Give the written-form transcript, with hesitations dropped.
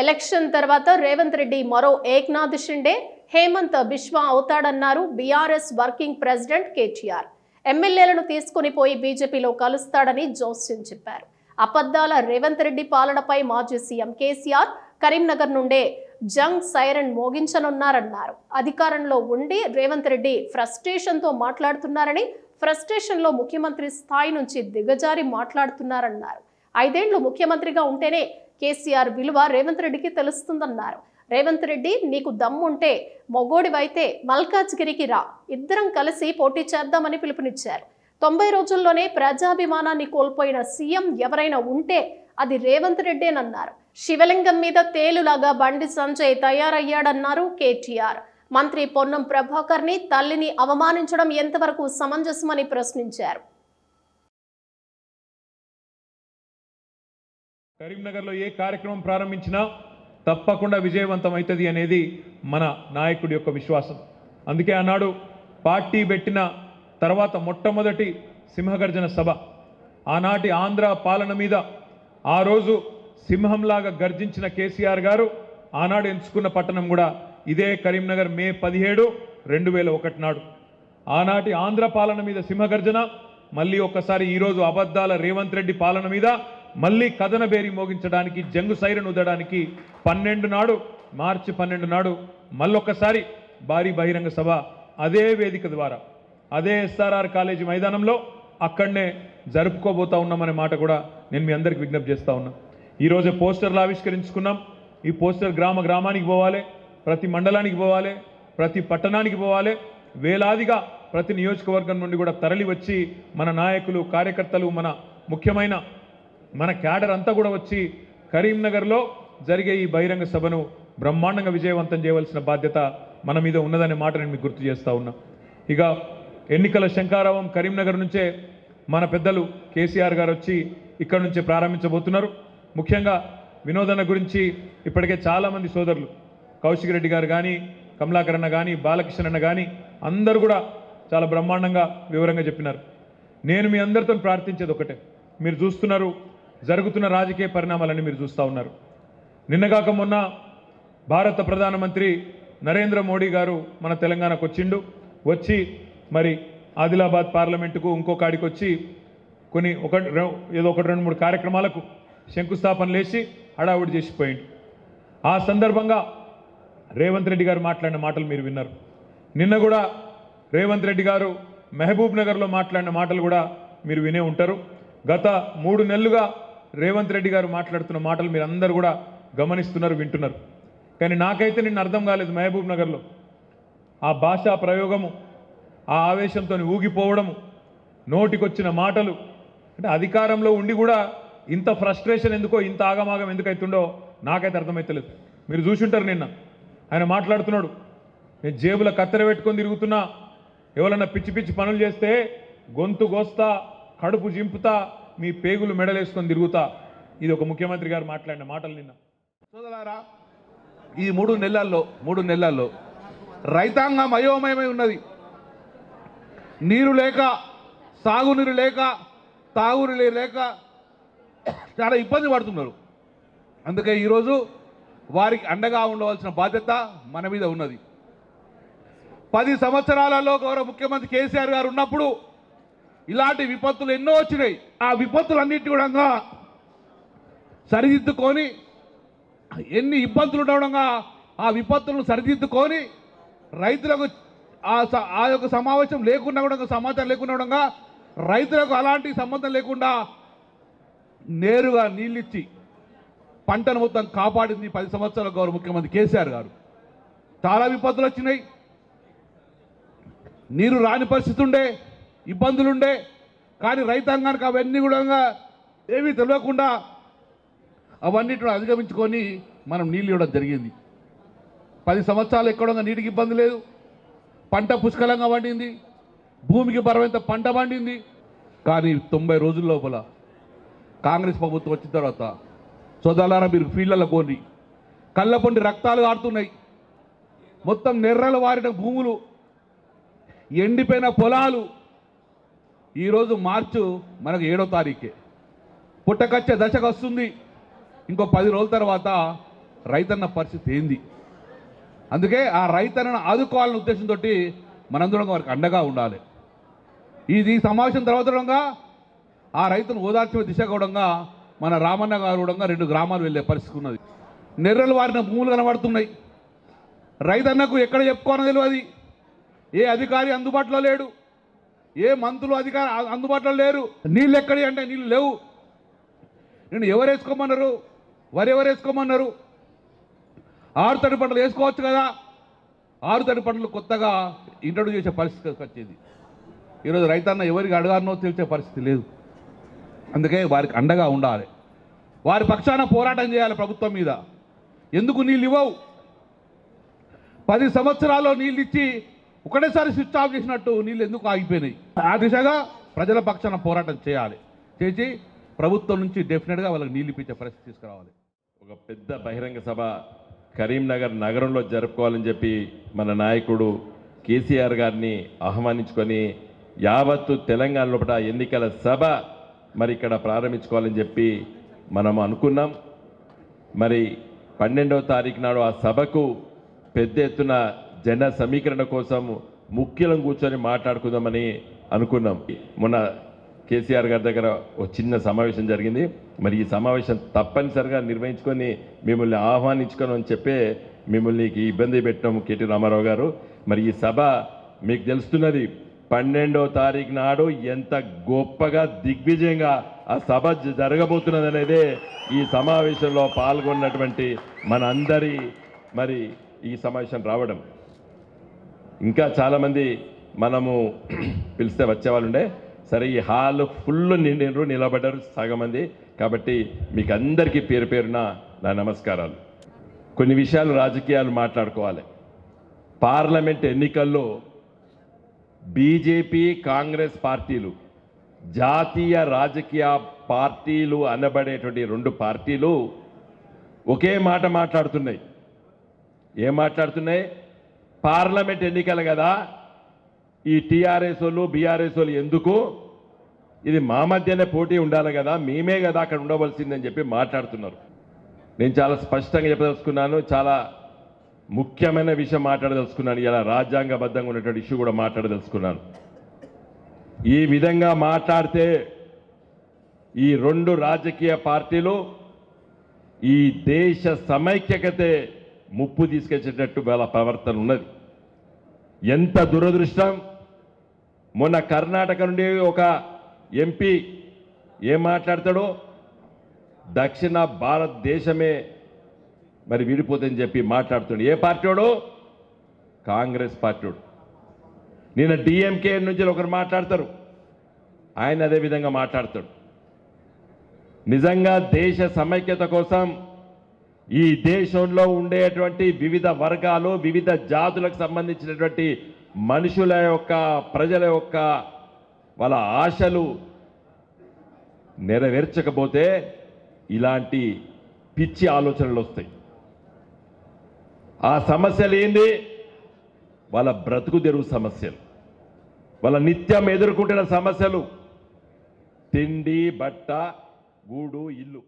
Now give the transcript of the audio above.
Election తర్వాత రేవంత్ రెడ్డి మరో ఏక్నాథ్ షిండే, హేమంత్ బిశ్వా అవుతాడన్నారు బీఆర్ఎస్ వర్కింగ్ ప్రెసిడెంట్ కేటీఆర్. ఎమ్మెల్యేలను తీసుకుని పోయి బీజేపీలో కలుస్తాడని జోస్యం చెప్పారు. అబద్ధాల రేవంత్ రెడ్డి పాలనపై మాజీ సీఎం కేసీఆర్ కరీంనగర్ నుండే జంగ్ సైరన్ మోగించనున్నారన్నారు. అధికారంలో ఉండి రేవంత్ రెడ్డి ఫ్రస్ట్రేషన్తో మాట్లాడుతున్నారని, ఫ్రస్ట్రేషన్లో ముఖ్యమంత్రి స్థాయి నుంచి దిగజారి మాట్లాడుతున్నారన్నారు. 5 ఏళ్లు ముఖ్యమంత్రిగా ఉంటేనే కేసీఆర్ విలువ రేవంత్ రెడ్డికి తెలుస్తుందన్నారు. రేవంత్ రెడ్డి, నీకు దమ్ముంటే మొగోడివైతే మల్కాజ్గిరికి రా, ఇద్దరం కలిసి పోటీ చేద్దామని పిలుపునిచ్చారు. 90 రోజుల్లోనే ప్రజాభిమానాన్ని కోల్పోయిన సీఎం ఎవరైనా ఉంటే అది రేవంత్ రెడ్డేనన్నారు. శివలింగం మీద తేలులాగా బండి సంజయ్ తయారయ్యాడన్నారు కేటీఆర్. మంత్రి పొన్నం ప్రభాకర్ ని, తల్లిని అవమానించడం ఎంతవరకు సమంజసమని ప్రశ్నించారు. కరీంనగర్లో ఏ కార్యక్రమం ప్రారంభించినా తప్పకుండా విజయవంతం అవుతుంది అనేది మన నాయకుడి యొక్క విశ్వాసం. అందుకే ఆనాడు పార్టీ పెట్టిన తర్వాత మొట్టమొదటి సింహగర్జన సభ, ఆనాటి ఆంధ్ర పాలన మీద ఆ రోజు సింహంలాగా గర్జించిన కేసీఆర్ గారు ఆనాడు ఎంచుకున్న పట్టణం కూడా ఇదే కరీంనగర్. మే 17, 2001 నాడు ఆనాటి ఆంధ్ర పాలన మీద సింహగర్జన, మళ్ళీ ఒక్కసారి ఈరోజు అబద్ధాల రేవంత్ రెడ్డి పాలన మీద మళ్ళీ కథన బేరి మోగించడానికి, జంగు సైరన్ ఊదడానికి 12 నాడు, మార్చి 12 నాడు మళ్ళొక్కసారి భారీ బహిరంగ సభ అదే వేదిక ద్వారా, అదే ఎస్ఆర్ఆర్ కాలేజీ మైదానంలో అక్కడనే జరుపుకోబోతా ఉన్నామనే మాట కూడా నేను మీ అందరికి విజ్ఞప్తి చేస్తూ ఉన్నా. ఈరోజు పోస్టర్లు ఆవిష్కరించుకున్నాం. ఈ పోస్టర్ గ్రామానికి పోవాలి, ప్రతి మండలానికి పోవాలి, ప్రతి పట్టణానికి పోవాలి. వేలాదిగా ప్రతి నియోజకవర్గం నుండి కూడా తరలి వచ్చి మన నాయకులు, కార్యకర్తలు, మన ముఖ్యమైన మన క్యాడర్ అంతా కూడా వచ్చి కరీంనగర్లో జరిగే ఈ బహిరంగ సభను బ్రహ్మాండంగా విజయవంతం చేయవలసిన బాధ్యత మన మీద ఉన్నదనే మాట నేను మీకు గుర్తు చేస్తూ ఉన్నా. ఇక ఎన్నికల శంఖారావం కరీంనగర్ నుంచే మన పెద్దలు కేసీఆర్ గారు వచ్చి ఇక్కడ నుంచే ప్రారంభించబోతున్నారు. ముఖ్యంగా వినోదన గురించి ఇప్పటికే చాలామంది సోదరులు, కౌశిక్ రెడ్డి గారు కానీ, కమలాకర్ అన్న కానీ, బాలకృష్ణ అన్న కానీ అందరూ కూడా చాలా బ్రహ్మాండంగా వివరంగా చెప్పినారు. నేను మీ అందరితో ప్రార్థించేది ఒకటే, మీరు చూస్తున్నారు జరుగుతున్న రాజకీయ పరిణామాలన్నీ మీరు చూస్తూ ఉన్నారు. నిన్నగాక మొన్న భారత ప్రధానమంత్రి నరేంద్ర మోడీ గారు మన తెలంగాణకు వచ్చిండు. వచ్చి మరి ఆదిలాబాద్ పార్లమెంటుకు ఇంకో కాడికి వచ్చి ఏదో 1-2-3 కార్యక్రమాలకు శంకుస్థాపన లేచి హడావుడి చేసిపోయిండు. ఆ సందర్భంగా రేవంత్ రెడ్డి గారు మాట్లాడిన మాటలు మీరు విన్నారు. నిన్న కూడా రేవంత్ రెడ్డి గారు మహబూబ్ నగర్లో మాట్లాడిన మాటలు కూడా మీరు వినే ఉంటారు. గత 3 నెలలుగా రేవంత్ రెడ్డి గారు మాట్లాడుతున్న మాటలు మీరు అందరూ కూడా గమనిస్తున్నారు, వింటున్నారు. కానీ నాకైతే నిన్న అర్థం కాలేదు. మహబూబ్ నగర్లో ఆ భాషా ప్రయోగము, ఆ ఆవేశంతో ఊగిపోవడము, నోటికొచ్చిన మాటలు, అంటే అధికారంలో ఉండి కూడా ఇంత ఫ్రస్ట్రేషన్ ఎందుకో, ఇంత ఆగమాగం ఎందుకైతుండో నాకైతే అర్థమైతలేదు. మీరు చూసుంటారు నిన్న ఆయన మాట్లాడుతున్నాడు, నేను జేబుల కత్తెర పెట్టుకొని తిరుగుతున్నా, ఎవరన్నా పిచ్చి పిచ్చి పనులు చేస్తే గొంతు గోస్తా, కడుపు జింపుతా, మీ పేగులు మెడలేసుకొని తిరుగుతా. ఇది ఒక ముఖ్యమంత్రి గారు మాట్లాడిన మాటలు నిన్న. సోదరులారా, ఈ 3 నెలల్లో రైతాంగం అయోమయమై ఉన్నది. నీరు లేక, సాగునీరు లేక, తాగునీరు లేక చాలా ఇబ్బంది పడుతున్నారు. అందుకే ఈరోజు వారికి అండగా ఉండవలసిన బాధ్యత మన మీద ఉన్నది. 10 సంవత్సరాలలో గౌరవ ముఖ్యమంత్రి కేసీఆర్ గారు ఉన్నప్పుడు ఇలాంటి విపత్తులు ఎన్నో వచ్చినాయి. ఆ విపత్తులన్నిటి కూడా సరిదిద్దుకొని, ఎన్ని ఇబ్బందులు ఉండడంగా ఆ విపత్తులను సరిదిద్దుకొని రైతులకు ఆ యొక్క సమావేశం లేకుండా కూడా, సమాచారం లేకుండా ఉండగా రైతులకు అలాంటి సంబంధం లేకుండా నేరుగా నీళ్ళిచ్చి పంటను మొత్తం కాపాడింది 10 సంవత్సరాల గౌరవ ముఖ్యమంత్రి కేసీఆర్ గారు. చాలా విపత్తులు వచ్చినాయి, నీరు రాని పరిస్థితి ఉండే, ఇబ్బందులుండే. కానీ రైతాంగానికి అవన్నీ కూడా ఏమీ తెలియకుండా అవన్నిటిని అధిగమించుకొని మనం నీళ్ళు ఇవ్వడం జరిగింది. 10 సంవత్సరాలు ఎక్కడంగా నీటికి ఇబ్బంది లేదు, పంట పుష్కలంగా పండింది, భూమికి బరవంత పంట పండింది. కానీ 90 రోజుల లోపల కాంగ్రెస్ ప్రభుత్వం వచ్చిన తర్వాత సోదరులారా, మీరు ఫీల్డ్లలో కోని కళ్ళపొండి రక్తాలు ఆడుతున్నాయి. మొత్తం నెర్రలు వారిన భూములు, ఎండిపోయిన పొలాలు. ఈరోజు మార్చి మనకు 7వ తారీఖే పుట్టకచ్చే దశకు వస్తుంది. ఇంకో 10 రోజుల తర్వాత రైతన్న పరిస్థితి ఏంది. అందుకే ఆ రైతన్నను ఆదుకోవాలనే ఉద్దేశంతో మనందరం వారికి అండగా ఉండాలి. ఈ సమావేశం తర్వాత ఆ రైతును ఓదార్చే దిశ కూడా మన రామన్న గారు కూడా 2 గ్రామాలు వెళ్ళే పరిస్థితి ఉన్నది. నెర్రలు వారిన భూములు కనబడుతున్నాయి. రైతన్నకు ఎక్కడ చెప్పుకోనో తెలియదు. ఏ అధికారి అందుబాటులో లేడు, ఏ మంత్రులు అధికారి అందుబాటులో లేరు. నీళ్ళు ఎక్కడి అంటే నీళ్ళు లేవు. నేను ఎవరు వేసుకోమన్నారు, వరి ఎవరు వేసుకోమన్నారు? 6 తడి పంటలు వేసుకోవచ్చు కదా. 6 తడి పంటలు కొత్తగా ఇంట్రడ్యూస్ చేసే పరిస్థితి వచ్చేది. ఈరోజు రైతన్న ఎవరికి అడగానో తెలిసే పరిస్థితి లేదు. అందుకే వారికి అండగా ఉండాలి, వారి పక్షాన పోరాటం చేయాలి ప్రభుత్వం మీద. ఎందుకు నీళ్ళు ఇవ్వవు? 10 సంవత్సరాల్లో నీళ్ళు ఇచ్చి ఒకటేసారి స్విచ్ ఆఫ్ చేసినట్టు నీళ్ళు ఎందుకు ఆగిపోయినాయి? ఆ దిశగా ప్రజల పక్షాన పోరాటం చేయాలి. చేసి ప్రభుత్వం నుంచి డెఫినెట్గా వాళ్ళకి నీళ్ళు ఇప్పించే పరిస్థితి తీసుకురావాలి. ఒక పెద్ద బహిరంగ సభ కరీంనగర్ నగరంలో జరుపుకోవాలని చెప్పి మన నాయకుడు కేసీఆర్ గారిని ఆహ్వానించుకొని యావత్తు తెలంగాణ లోపల ఎన్నికల సభ మరి ఇక్కడ ప్రారంభించుకోవాలని చెప్పి మనం అనుకున్నాం. మరి 12వ తారీఖు నాడు ఆ సభకు పెద్ద ఎత్తున జన సమీకరణ కోసం ముఖ్యులను కూర్చొని మాట్లాడుకుందామని అనుకున్నాం. మొన్న కేసీఆర్ గారి దగ్గర ఒక చిన్న సమావేశం జరిగింది. మరి ఈ సమావేశం తప్పనిసరిగా నిర్వహించుకొని మిమ్మల్ని ఆహ్వానించుకొని అని చెప్పే మిమ్మల్ని ఇబ్బంది పెట్టినాము కేటీ రామారావు గారు. మరి ఈ సభ మీకు తెలుస్తున్నది 12వ తారీఖు నాడు ఎంత గొప్పగా దిగ్విజయంగా ఆ సభ జరగబోతున్నది అనేదే ఈ సమావేశంలో పాల్గొన్నటువంటి మన అందరి మరి ఈ సమావేశం రావడం. ఇంకా చాలామంది మనము పిలిస్తే వచ్చేవాళ్ళు ఉండే. సరే, ఈ హాల్ ఫుల్ నిలబడ్డారు సగం మంది. కాబట్టి మీకు అందరికీ పేరు పేరున నా నమస్కారాలు. కొన్ని విషయాలు రాజకీయాలు మాట్లాడుకోవాలి. పార్లమెంట్ ఎన్నికల్లో బీజేపీ కాంగ్రెస్ పార్టీలు, జాతీయ రాజకీయ పార్టీలు అనబడేటువంటి 2 పార్టీలు ఒకే మాట మాట్లాడుతున్నాయి. ఏం మాట్లాడుతున్నాయి? పార్లమెంట్ ఎన్నికలు కదా, ఈ టీఆర్ఎస్ వాళ్ళు బీఆర్ఎస్ వాళ్ళు ఎందుకు, ఇది మా మధ్యనే పోటీ ఉండాలి కదా, మేమే కదా అక్కడ ఉండవలసిందని చెప్పి మాట్లాడుతున్నారు. నేను చాలా స్పష్టంగా చెప్పదలుచుకున్నాను, చాలా ముఖ్యమైన విషయం మాట్లాడదలుచుకున్నాను. ఇలా రాజ్యాంగబద్ధంగా ఉన్నటువంటి ఇష్యూ కూడా మాట్లాడదలుచుకున్నాను. ఈ విధంగా మాట్లాడితే ఈ 2 రాజకీయ పార్టీలు ఈ దేశ సమైక్యతే ముప్పు తీసుకొచ్చేటట్టు వాళ్ళ ప్రవర్తన ఉన్నది. ఎంత దురదృష్టం! మొన్న కర్ణాటక నుండి ఒక ఎంపీ ఏం మాట్లాడతాడో, దక్షిణ భారతదేశమే మరి విడిపోతుందని చెప్పి మాట్లాడుతున్నాడు. ఏ పార్టీవాడు? కాంగ్రెస్ పార్టీవాడు. నిన్న డిఎంకే నుంచి ఒకరు మాట్లాడతారు, ఆయన అదే విధంగా మాట్లాడతాడు. నిజంగా దేశ సమైక్యత కోసం ఈ దేశంలో ఉండేటువంటి వివిధ వర్గాలు, వివిధ జాతులకు సంబంధించినటువంటి మనుషుల యొక్క, ప్రజల యొక్క వాళ్ళ ఆశలు నెరవేర్చకపోతే ఇలాంటి పిచ్చి ఆలోచనలు వస్తాయి. ఆ సమస్యలు ఏంది? వాళ్ళ బ్రతుకు తెరువు సమస్యలు, వాళ్ళ నిత్యం ఎదుర్కొంటున్న సమస్యలు, తిండి, బట్ట, గూడు, ఇల్లు.